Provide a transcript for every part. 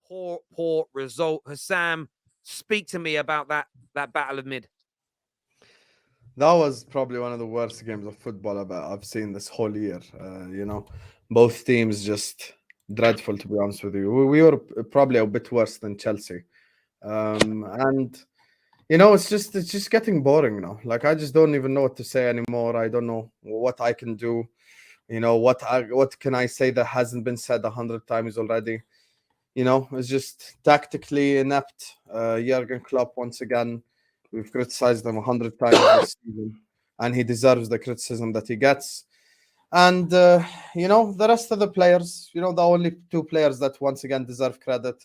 poor result. Hassam, speak to me about that battle of mid. That was probably one of the worst games of football I've seen this whole year. Both teams just dreadful, to be honest with you. We were probably a bit worse than Chelsea, and it's just getting boring now. Like I just don't even know what to say anymore. I don't know what I can do. What can I say that hasn't been said 100 times already? It's just tactically inept. Jurgen Klopp once again. We've criticized him 100 times this season, and he deserves the criticism that he gets. And the rest of the players, the only two players that once again deserve credit,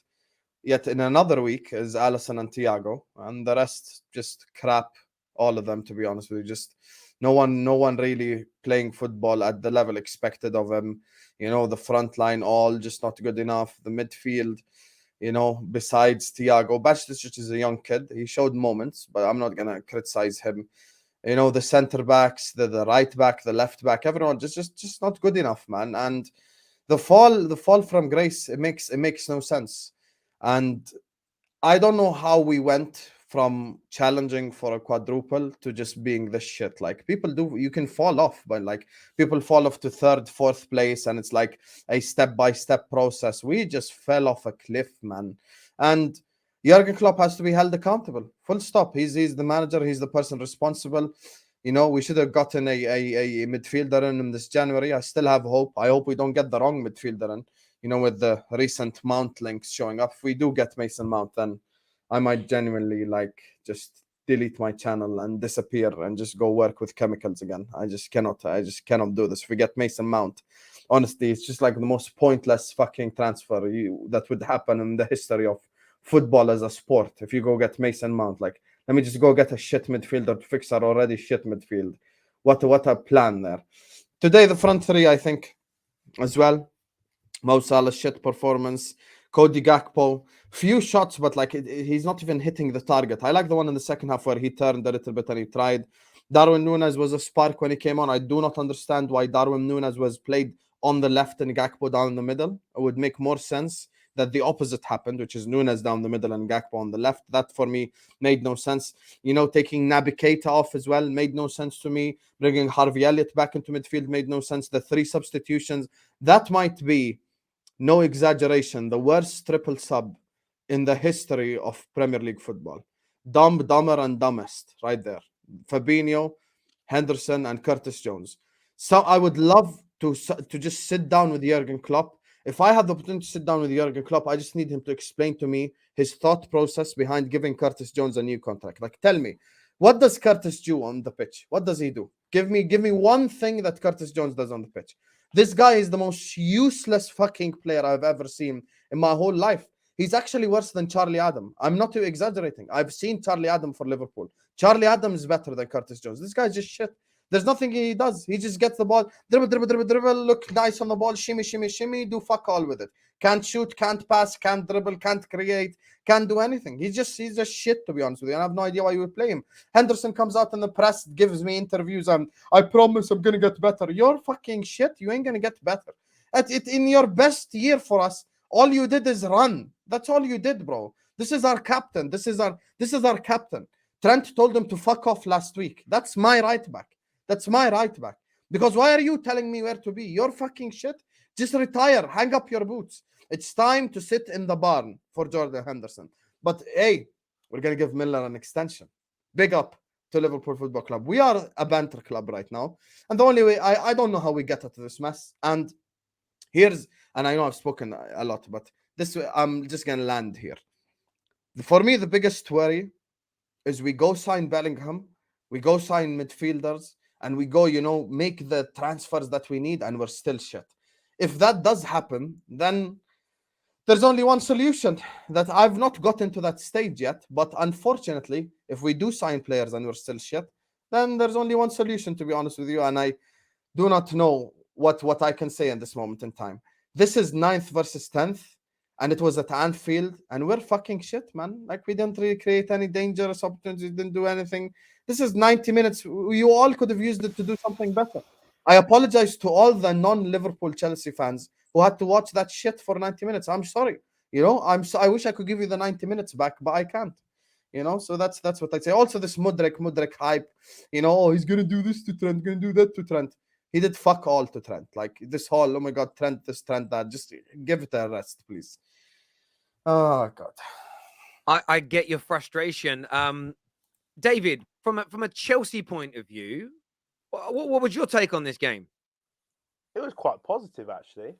yet in another week, is Allison and Thiago, and the rest just crap. All of them, to be honest with you, just no one really playing football at the level expected of him. The front line all just not good enough. The midfield, besides Thiago, Bajcetic is a young kid. He showed moments, but I'm not gonna criticize him. The center backs, the right back, the left back, everyone just not good enough, man. And the fall from grace, it makes no sense. And I don't know how we went from challenging for a quadruple to just being this shit. Like you can fall off, but like people fall off to third, fourth place, and it's like a step-by-step process. We just fell off a cliff, man. And Jurgen Klopp has to be held accountable. Full stop. He's the manager. He's the person responsible. We should have gotten a midfielder in this January. I still have hope. I hope we don't get the wrong midfielder in. With the recent Mount links showing up. If we do get Mason Mount, then I might genuinely just delete my channel and disappear and just go work with chemicals again. I just cannot do this. If we get Mason Mount, honestly, it's just like the most pointless fucking transfer that would happen in the history of football as a sport. If you go get Mason Mount, let me just go get a shit midfielder to fix our already shit midfield. What a plan there. Today, the front three, I think, as well. Mo Salah shit performance. Cody Gakpo, few shots, but he's not even hitting the target. I like the one in the second half where he turned a little bit and he tried. Darwin Núñez was a spark when he came on. I do not understand why Darwin Núñez was played on the left and Gakpo down in the middle. It would make more sense that the opposite happened, which is Núñez down the middle and Gakpo on the left. That for me made no sense. Taking Naby Keita off as well made no sense to me. Bringing Harvey Elliott back into midfield made no sense. The three substitutions, that might be, no exaggeration, the worst triple sub in the history of Premier League football. Dumb, dumber, and dumbest, right there. Fabinho, Henderson, and Curtis Jones. So I would love to just sit down with Jurgen Klopp. If I had the opportunity to sit down with Jurgen Klopp, I just need him to explain to me his thought process behind giving Curtis Jones a new contract. Tell me, what does Curtis do on the pitch? What does he do? Give me one thing that Curtis Jones does on the pitch. This guy is the most useless fucking player I've ever seen in my whole life. He's actually worse than Charlie Adam. I'm not exaggerating. I've seen Charlie Adam for Liverpool. Charlie Adam is better than Curtis Jones. This guy's just shit. There's nothing he does. He just gets the ball, dribble, look nice on the ball, shimmy, do fuck all with it. Can't shoot, can't pass, can't dribble, can't create, can't do anything. He's just shit, to be honest with you. And I have no idea why you would play him. Henderson comes out in the press, gives me interviews, and I promise I'm gonna get better. You're fucking shit. You ain't gonna get better. In your best year for us, all you did is run. That's all you did, bro. This is our captain. This is our captain. Trent told him to fuck off last week. That's my right back. Because why are you telling me where to be? You're fucking shit. Just retire. Hang up your boots. It's time to sit in the barn for Jordan Henderson. But hey, we're going to give Miller an extension. Big up to Liverpool Football Club. We are a banter club right now. And the only way, I don't know how we get out of this mess. And I know I've spoken a lot, but I'm just going to land here. For me, the biggest worry is we go sign Bellingham, we go sign midfielders, and we go, make the transfers that we need, and we're still shit. If that does happen, then there's only one solution that I've not gotten to that stage yet. But unfortunately, if we do sign players and we're still shit, then there's only one solution, to be honest with you. And I do not know what I can say in this moment in time. This is 9th versus 10th, and it was at Anfield, and we're fucking shit, man. We didn't really create any dangerous opportunities, didn't do anything. This is 90 minutes. You all could have used it to do something better. I apologize to all the non-Liverpool Chelsea fans who had to watch that shit for 90 minutes. I'm sorry. You know, I wish I could give you the 90 minutes back, but I can't. You know, so that's what I say. Also, this Mudrik hype. You know, oh, he's gonna do this to Trent, gonna do that to Trent. He did fuck all to Trent. Like this whole, oh my god, Trent this, Trent that. Just give it a rest, please. Oh god. I get your frustration. David, from a Chelsea point of view, what was your take on this game? It was quite positive, actually.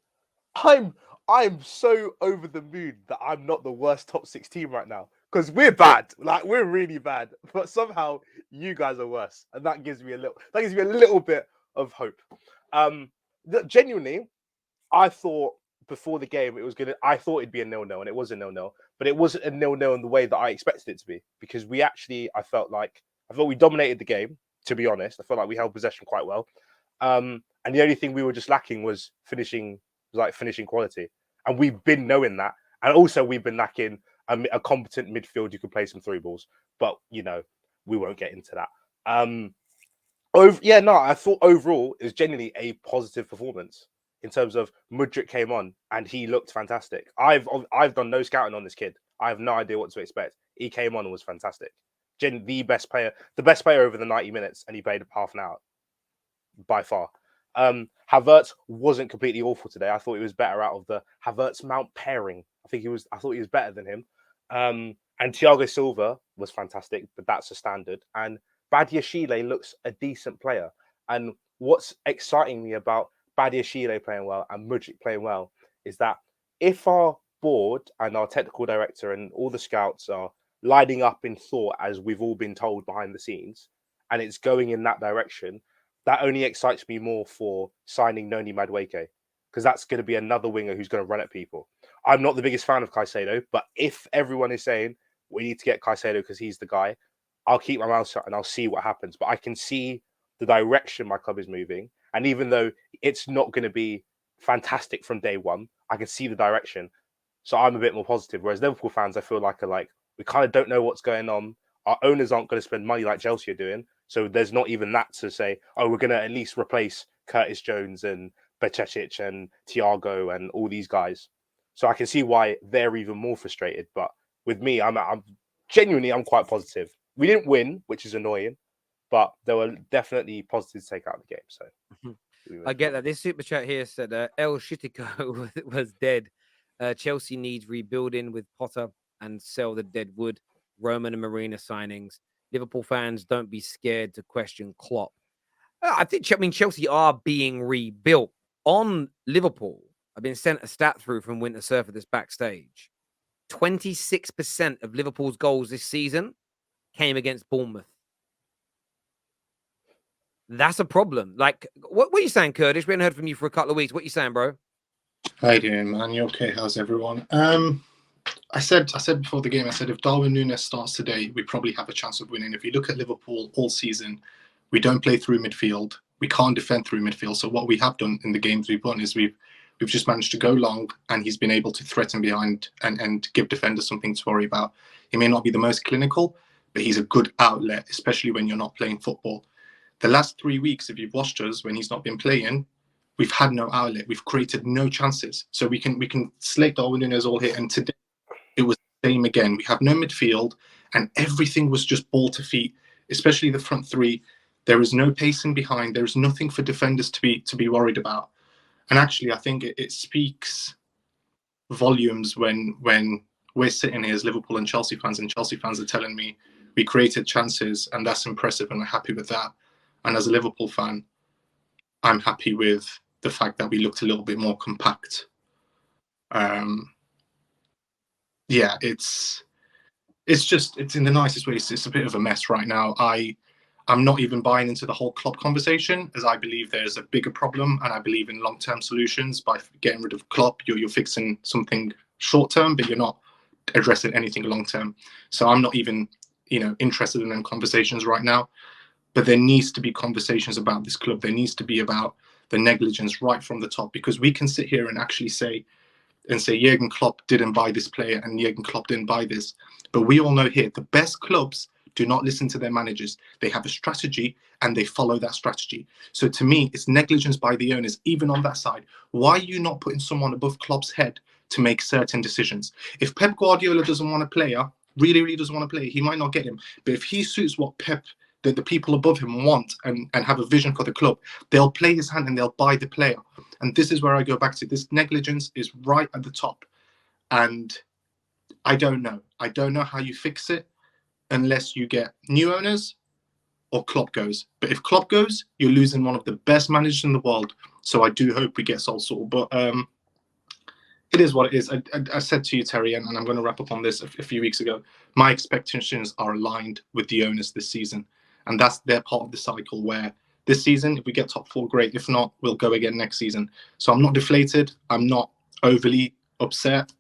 I'm so over the moon that I'm not the worst top 6 team right now, because we're bad. Like, we're really bad, but somehow you guys are worse, and that gives me a little bit of hope. Genuinely, I thought before the game I thought it'd be a 0-0, and it was a 0-0, but it wasn't a 0-0 in the way that I expected it to be, because I thought we dominated the game. To be honest, I felt like we held possession quite well, and the only thing we were just lacking was finishing quality, and we've been knowing that, and also we've been lacking a competent midfield who can play some through balls, but we won't get into that. I thought overall it was genuinely a positive performance. In terms of Mudrik came on and he looked fantastic. I've done no scouting on this kid. I have no idea what to expect. He came on and was fantastic. The best player over the 90 minutes, and he played half an hour by far. Havertz wasn't completely awful today. I thought he was better out of the Havertz Mount pairing. I thought he was better than him. And Thiago Silva was fantastic, but that's a standard. And Badiashile looks a decent player. And what's exciting me about Badiashile playing well and Mudrik playing well is that if our board and our technical director and all the scouts are lining up in thought, as we've all been told behind the scenes, and it's going in that direction, that only excites me more for signing Noni Madueke, because that's going to be another winger who's going to run at people. I'm not the biggest fan of Caicedo, but if everyone is saying we need to get Caicedo because he's the guy, I'll keep my mouth shut and I'll see what happens. But I can see the direction my club is moving. And even though it's not going to be fantastic from day one, I can see the direction. So I'm a bit more positive. Whereas Liverpool fans, I feel like, are like, we kind of don't know what's going on. Our owners aren't going to spend money like Chelsea are doing. So there's not even that to say, oh, we're going to at least replace Curtis Jones and Bajcetic and Thiago and all these guys. So I can see why they're even more frustrated. But with me, I'm genuinely quite positive. We didn't win, which is annoying, but there were definitely positives to take out of the game. So I get that. This super chat here said El Shitico was dead. Chelsea needs rebuilding with Potter and sell the dead wood. Roman and Marina signings. Liverpool fans, don't be scared to question Klopp. I think Chelsea are being rebuilt. On Liverpool, I've been sent a stat through from Winter Surfer this backstage. 26% of Liverpool's goals this season came against Bournemouth. That's a problem. Like, what are you saying, Curtis? We haven't heard from you for a couple of weeks. What are you saying, bro? How you doing, man? You okay? How's everyone? I said before the game, I said if Darwin Núñez starts today, we probably have a chance of winning. If you look at Liverpool all season, we don't play through midfield. We can't defend through midfield. So what we have done in the games we've won is we've just managed to go long, and he's been able to threaten behind and give defenders something to worry about. He may not be the most clinical, but he's a good outlet, especially when you're not playing football. The last 3 weeks, if you've watched us when he's not been playing, we've had no outlet. We've created no chances. So we can slate Darwin Núñez all here. And today it was the same again. We have no midfield, and everything was just ball to feet, especially the front three. There is no pacing behind. There is nothing for defenders to be worried about. And actually, I think it speaks volumes when we're sitting here as Liverpool and Chelsea fans are telling me we created chances, and that's impressive, and we're happy with that. And as a Liverpool fan, I'm happy with the fact that we looked a little bit more compact. Yeah, it's in the nicest way. It's a bit of a mess right now. I'm not even buying into the whole Klopp conversation, as I believe there's a bigger problem, and I believe in long-term solutions. By getting rid of Klopp, you're fixing something short-term, but you're not addressing anything long-term. So I'm not even interested in them conversations right now. But there needs to be conversations about this club. There needs to be about the negligence right from the top, because we can sit here and actually say Jurgen Klopp didn't buy this player and Jurgen Klopp didn't buy this. But we all know here, the best clubs do not listen to their managers. They have a strategy and they follow that strategy. So to me, it's negligence by the owners, even on that side. Why are you not putting someone above Klopp's head to make certain decisions. If Pep Guardiola doesn't want a player, really doesn't want to play, he might not get him. But if he suits what Pep, the people above him want and have a vision for the club, they'll play his hand and they'll buy the player. And this is where I go back to. This negligence is right at the top. And I don't know. I don't know how you fix it unless you get new owners or Klopp goes. But if Klopp goes, you're losing one of the best managers in the world. So I do hope we get Solskjaer. But it is what it is. I said to you, Terry, and I'm going to wrap up on this a few weeks ago, my expectations are aligned with the owners this season. And that's their part of the cycle where this season, if we get top 4, great. If not, we'll go again next season. So I'm not deflated. I'm not overly upset.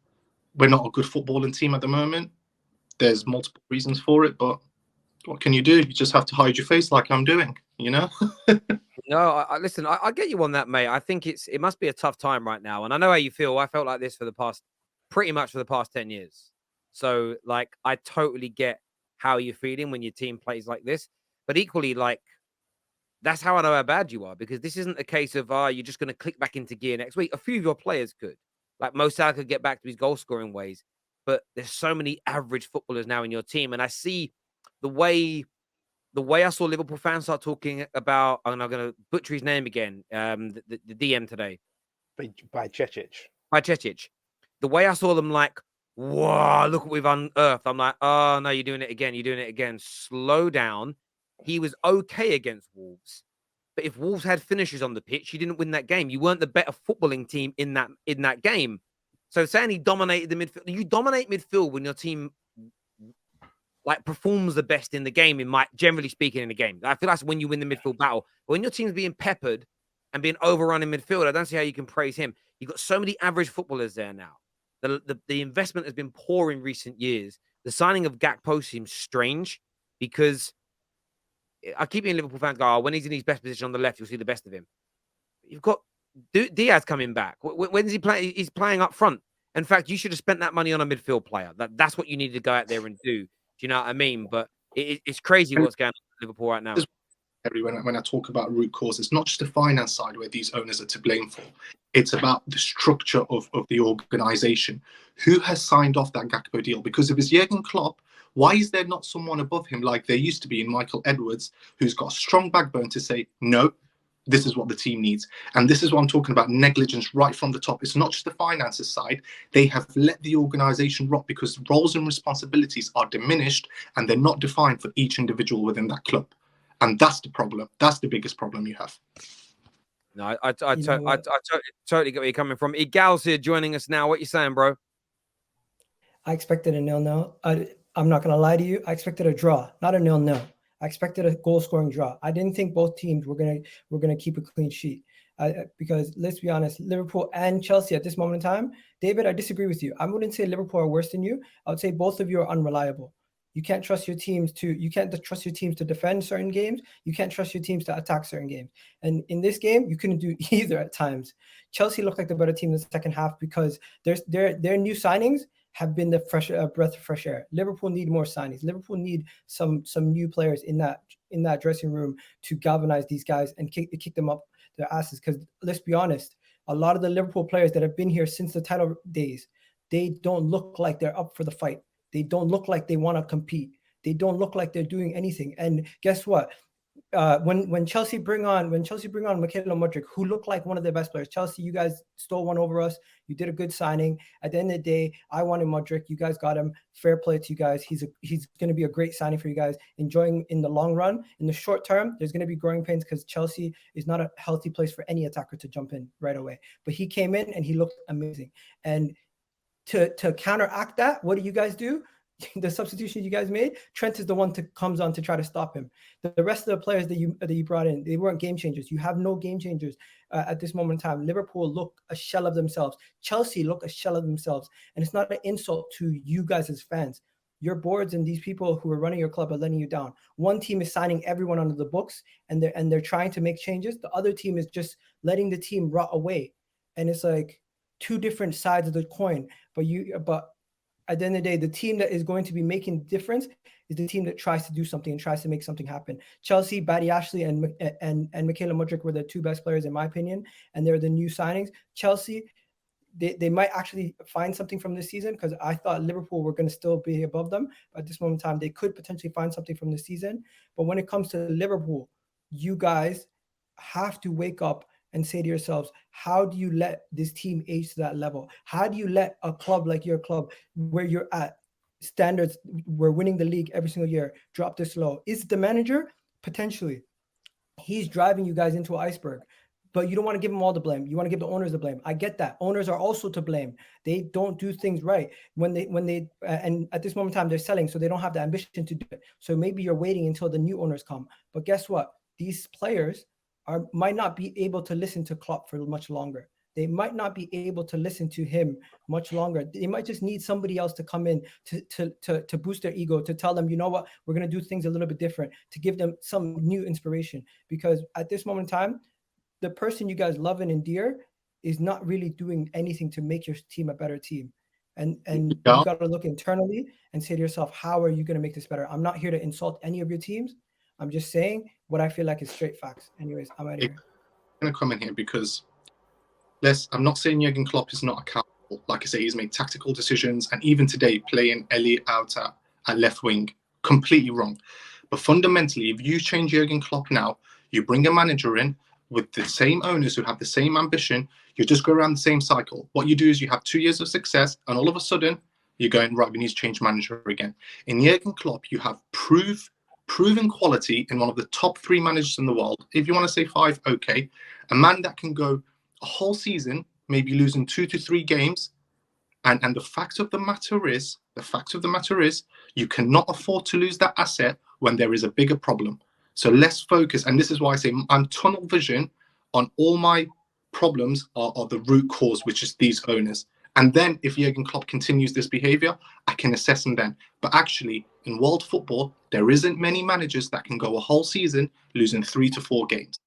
We're not a good footballing team at the moment. There's multiple reasons for it, but what can you do? You just have to hide your face like I'm doing, you know? No, listen, I get you on that, mate. I think it must be a tough time right now. And I know how you feel. I felt like this pretty much for the past 10 years. So, like, I totally get how you're feeling when your team plays like this. But equally, like, that's how I know how bad you are, because this isn't a case of, you're just going to click back into gear next week. A few of your players could. Like, Mo Salah could get back to his goal-scoring ways. But there's so many average footballers now in your team. And I see the way I saw Liverpool fans start talking about, and I'm going to butcher his name again, the DM today. By Cecic. By Cecic. The way I saw them like, whoa, look what we've unearthed. I'm like, oh, no, you're doing it again. You're doing it again. Slow down. He was okay against Wolves. But if Wolves had finishers on the pitch, you didn't win that game. You weren't the better footballing team in that game. So saying he dominated the midfield, you dominate midfield when your team like performs the best in the game, generally speaking, in the game. I feel that's when you win the midfield battle. But when your team's being peppered and being overrun in midfield, I don't see how you can praise him. You've got so many average footballers there now. The investment has been poor in recent years. The signing of Gakpo seems strange because I keep hearing Liverpool fans go, when he's in his best position on the left, you'll see the best of him. You've got Diaz coming back. When's he playing? He's playing up front. In fact, you should have spent that money on a midfield player. That's what you need to go out there and do. Do you know what I mean? But it's crazy what's going on in Liverpool right now. When I talk about root cause, it's not just the finance side where these owners are to blame for. It's about the structure of the organisation. Who has signed off that Gakpo deal? Because if it's Jurgen Klopp, why is there not someone above him like there used to be in Michael Edwards, who's got a strong backbone to say, no, this is what the team needs. And this is what I'm talking about, negligence right from the top. It's not just the finances side. They have let the organisation rot because roles and responsibilities are diminished and they're not defined for each individual within that club. And that's the problem. That's the biggest problem you have. No, I totally get where you're coming from. Igal's here joining us now. What you saying, bro? I expected a 0-0. I'm not going to lie to you. I expected a draw, not a 0-0. I expected a goal-scoring draw. I didn't think both teams were gonna keep a clean sheet because let's be honest, Liverpool and Chelsea at this moment in time, David, I disagree with you. I wouldn't say Liverpool are worse than you. I would say both of you are unreliable. You can't trust your teams to defend certain games. You can't trust your teams to attack certain games. And in this game, you couldn't do either at times. Chelsea looked like the better team in the second half because their new signings have been the fresh breath of fresh air. Liverpool need more signings. Liverpool need some new players in that dressing room to galvanize these guys and kick them up their asses. Because let's be honest, a lot of the Liverpool players that have been here since the title days, they don't look like they're up for the fight. They don't look like they want to compete. They don't look like they're doing anything. And guess what? When Chelsea bring on Michaela Mudryk, who looked like one of their best players. Chelsea, you guys stole one over us. You did a good signing. At the end of the day, I wanted Mudryk. You guys got him. Fair play to you guys. He's going to be a great signing for you guys. Enjoying in the long run. In the short term, there's going to be growing pains because Chelsea is not a healthy place for any attacker to jump in right away. But he came in and he looked amazing. And to counteract that, what do you guys do? The substitution you guys made, Trent is the one comes on to try to stop him. The rest of the players that you brought in, they weren't game changers. You have no game changers at this moment in time. Liverpool look a shell of themselves. Chelsea look a shell of themselves. And it's not an insult to you guys as fans. Your boards and these people who are running your club are letting you down. One team is signing everyone under the books and they're trying to make changes. The other team is just letting the team rot away. And it's like two different sides of the coin. But at the end of the day, the team that is going to be making the difference is the team that tries to do something and tries to make something happen. Chelsea, Batty Ashley, and Michaela Mudryk were the two best players in my opinion, and they're the new signings. Chelsea, they might actually find something from this season, because I thought Liverpool were going to still be above them. But at this moment in time, they could potentially find something from this season. But when it comes to Liverpool, you guys have to wake up and say to yourselves, how do you let this team age to that level? How do you let a club like your club, where you're at standards, we're winning the league every single year, drop this low? Is the manager? Potentially. He's driving you guys into an iceberg. But you don't want to give him all the blame. You want to give the owners the blame. I get that. Owners are also to blame. They don't do things right and at this moment in time they're selling, so they don't have the ambition to do it. So maybe you're waiting until the new owners come. But guess what? These players might not be able to listen to Klopp for much longer. They might not be able to listen to him much longer. They might just need somebody else to come in to boost their ego, to tell them, you know what, we're going to do things a little bit different, to give them some new inspiration. Because at this moment in time, the person you guys love and endear is not really doing anything to make your team a better team. And you got to look internally and say to yourself, how are you going to make this better? I'm not here to insult any of your teams. I'm just saying what I feel like is straight facts. Anyways, I'm out of here. I'm going to come in here because I'm not saying Jurgen Klopp is not accountable. Like I say, he's made tactical decisions, and even today playing Elliot out at left wing, completely wrong. But fundamentally, if you change Jurgen Klopp now, you bring a manager in with the same owners who have the same ambition, you just go around the same cycle. What you do is you have 2 years of success, and all of a sudden you're going, right, we need to change manager again. In Jurgen Klopp, you have proven quality in one of the top 3 managers in the world. If you want to say 5, okay. A man that can go a whole season, maybe losing 2 to 3 games. And the fact of the matter is, you cannot afford to lose that asset when there is a bigger problem. So let's focus. And this is why I say I'm tunnel vision on all my problems are the root cause, which is these owners. And then if Jurgen Klopp continues this behavior, I can assess him then. But actually, in world football, there isn't many managers that can go a whole season losing 3 to 4 games.